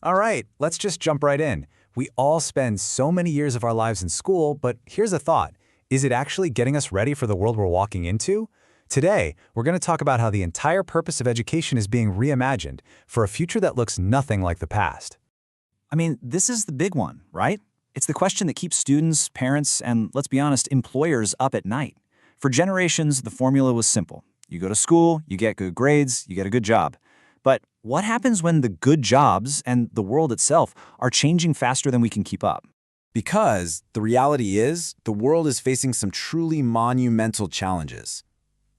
All right, let's just jump right in. We all spend so many years of our lives in school, but here's a thought. Is it actually getting us ready for the world we're walking into? Today, we're going to talk about how the entire purpose of education is being reimagined for a future that looks nothing like the past. I mean, this is the big one, right? It's the question that keeps students, parents, and let's be honest, employers up at night. For generations, the formula was simple. You go to school, you get good grades, you get a good job. But what happens when the good jobs and the world itself are changing faster than we can keep up? Because the reality is, the world is facing some truly monumental challenges.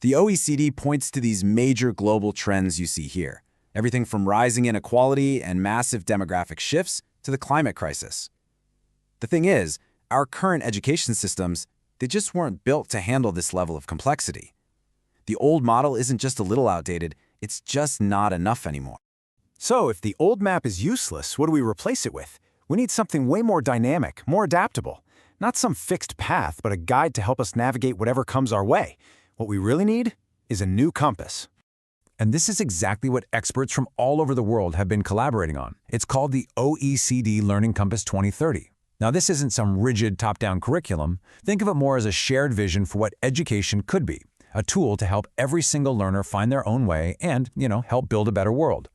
The OECD points to these major global trends you see here, everything from rising inequality and massive demographic shifts to the climate crisis. The thing is, our current education systems, they just weren't built to handle this level of complexity. The old model isn't just a little outdated, it's just not enough anymore. So if the old map is useless, what do we replace it with? We need something way more dynamic, more adaptable. Not some fixed path, but a guide to help us navigate whatever comes our way. What we really need is a new compass. And this is exactly what experts from all over the world have been collaborating on. It's called the OECD Learning Compass 2030. Now, this isn't some rigid top-down curriculum. Think of it more as a shared vision for what education could be, a tool to help every single learner find their own way and, help build a better world.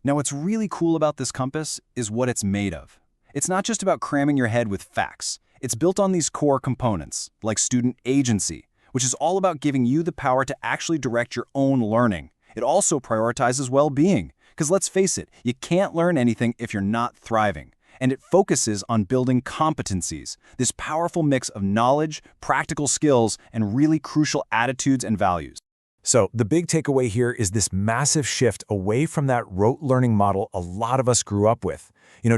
Now, what's really cool about this compass is what it's made of. It's not just about cramming your head with facts. It's built on these core components, like student agency, which is all about giving you the power to actually direct your own learning. It also prioritizes well-being, because let's face it, you can't learn anything if you're not thriving. And it focuses on building competencies, this powerful mix of knowledge, practical skills, and really crucial attitudes and values. So the big takeaway here is this massive shift away from that rote learning model a lot of us grew up with,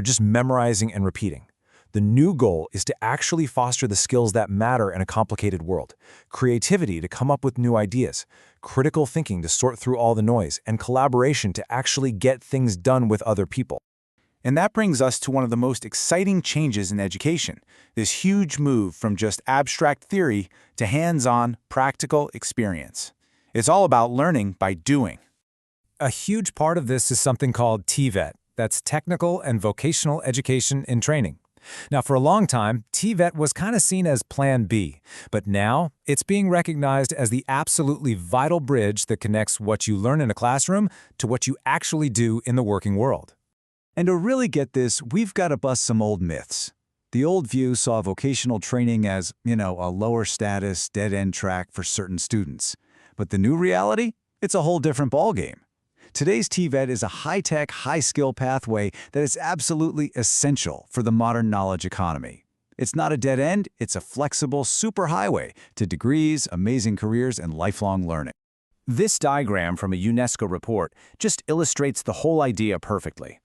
just memorizing and repeating. The new goal is to actually foster the skills that matter in a complicated world. Creativity to come up with new ideas, critical thinking to sort through all the noise, and collaboration to actually get things done with other people. And that brings us to one of the most exciting changes in education, this huge move from just abstract theory to hands-on, practical experience. It's all about learning by doing. A huge part of this is something called TVET, that's Technical and Vocational Education and Training. Now, for a long time, TVET was kind of seen as Plan B, but now it's being recognized as the absolutely vital bridge that connects what you learn in a classroom to what you actually do in the working world. And to really get this, we've got to bust some old myths. The old view saw vocational training as, a lower status, dead-end track for certain students. But the new reality? It's a whole different ballgame. Today's TVET is a high-tech, high-skill pathway that is absolutely essential for the modern knowledge economy. It's not a dead end, it's a flexible superhighway to degrees, amazing careers, and lifelong learning. This diagram from a UNESCO report just illustrates the whole idea perfectly.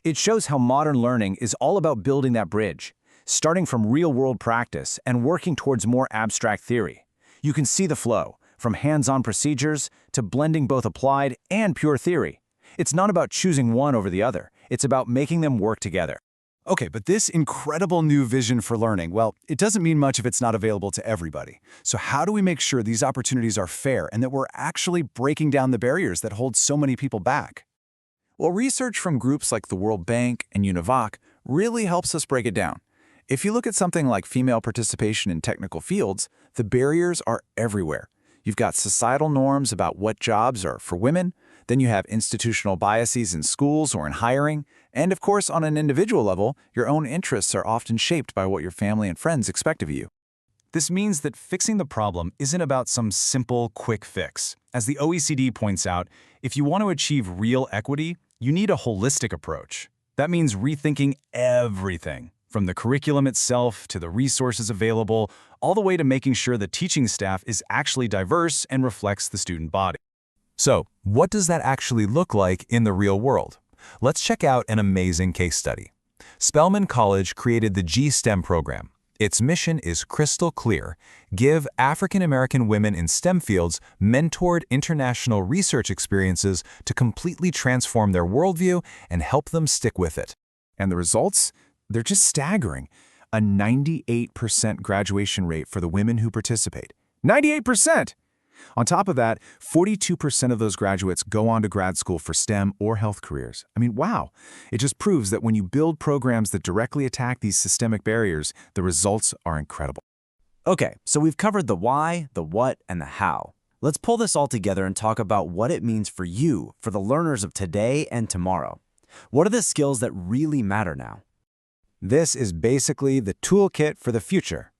It shows how modern learning is all about building that bridge, starting from real-world practice and working towards more abstract theory. You can see the flow, from hands-on procedures to blending both applied and pure theory. It's not about choosing one over the other. It's about making them work together. Okay, but this incredible new vision for learning, well, it doesn't mean much if it's not available to everybody. So how do we make sure these opportunities are fair and that we're actually breaking down the barriers that hold so many people back? Well, research from groups like the World Bank and UNIVAC really helps us break it down. If you look at something like female participation in technical fields, the barriers are everywhere. You've got societal norms about what jobs are for women, then you have institutional biases in schools or in hiring, and of course, on an individual level, your own interests are often shaped by what your family and friends expect of you. This means that fixing the problem isn't about some simple, quick fix. As the OECD points out, if you want to achieve real equity, you need a holistic approach. That means rethinking everything, from the curriculum itself to the resources available, all the way to making sure the teaching staff is actually diverse and reflects the student body. So, what does that actually look like in the real world? Let's check out an amazing case study. Spelman College created the G-STEM program. Its mission is crystal clear: give African American women in STEM fields mentored international research experiences to completely transform their worldview and help them stick with it. And the results? They're just staggering. A 98% graduation rate for the women who participate. 98%! On top of that, 42% of those graduates go on to grad school for STEM or health careers. I mean, wow. It just proves that when you build programs that directly attack these systemic barriers, the results are incredible. Okay, so we've covered the why, the what, and the how. Let's pull this all together and talk about what it means for you, for the learners of today and tomorrow. What are the skills that really matter now? This is basically the toolkit for the future.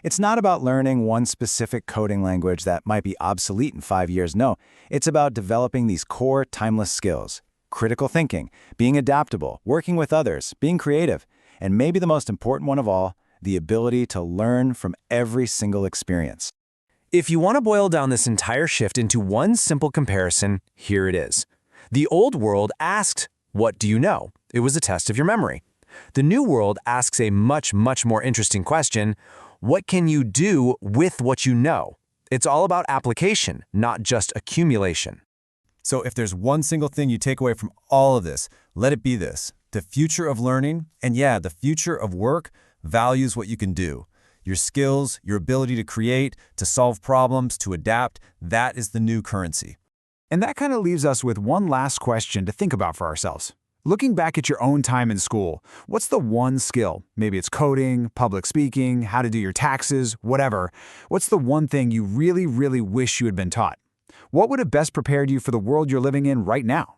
It's not about learning one specific coding language that might be obsolete in 5 years. No, it's about developing these core timeless skills: critical thinking, being adaptable, working with others, being creative, and maybe the most important one of all, the ability to learn from every single experience. If you want to boil down this entire shift into one simple comparison, here it is. The old world asked, "What do you know?" It was a test of your memory. The new world asks a much more interesting question: what can you do with what you know? It's all about application, not just accumulation. So if there's one single thing you take away from all of this, let it be this: the future of learning, and yeah, the future of work, values what you can do. Your skills, your ability to create, to solve problems, to adapt, that is the new currency. And that kind of leaves us with one last question to think about for ourselves. Looking back at your own time in school, what's the one skill? Maybe it's coding, public speaking, how to do your taxes, whatever. What's the one thing you really wish you had been taught? What would have best prepared you for the world you're living in right now?